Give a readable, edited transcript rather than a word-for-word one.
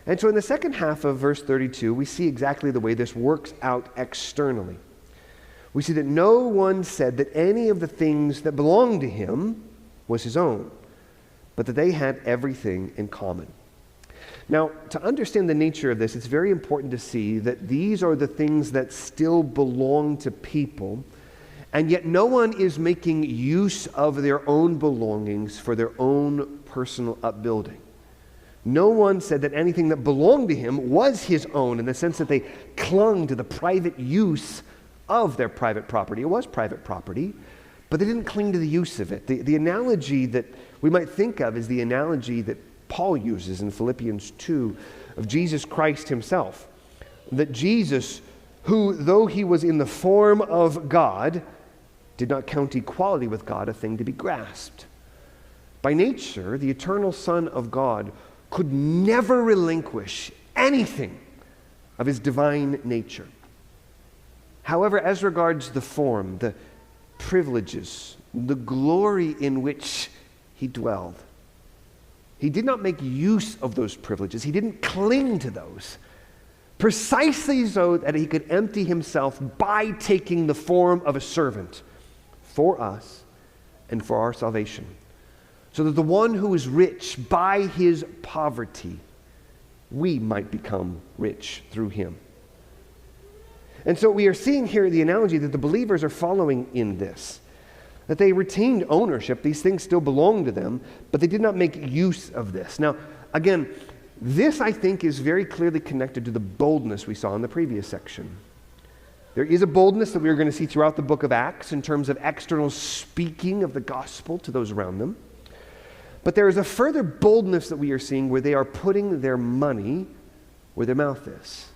And so in the second half of verse 32, we see exactly the way this works out externally. We see that no one said that any of the things that belonged to him was his own, but that they had everything in common. Now, to understand the nature of this, it's very important to see that these are the things that still belong to people, and yet no one is making use of their own belongings for their own personal upbuilding. No one said that anything that belonged to him was his own in the sense that they clung to the private use of their private property. It was private property, but they didn't cling to the use of it. The analogy that we might think of is the analogy that Paul uses in Philippians 2 of Jesus Christ himself. That Jesus, who, though he was in the form of God, did not count equality with God a thing to be grasped. By nature, the eternal Son of God could never relinquish anything of his divine nature. However, as regards the form, the privileges, the glory in which he dwelled, he did not make use of those privileges. He didn't cling to those, precisely so that he could empty himself by taking the form of a servant for us and for our salvation, so that the one who is rich by his poverty, we might become rich through him. And so we are seeing here the analogy that the believers are following in this, that they retained ownership. These things still belong to them, but they did not make use of this. Now, again, this I think is very clearly connected to the boldness we saw in the previous section. There is a boldness that we are going to see throughout the book of Acts in terms of external speaking of the gospel to those around them. But there is a further boldness that we are seeing where they are putting their money where their mouth is.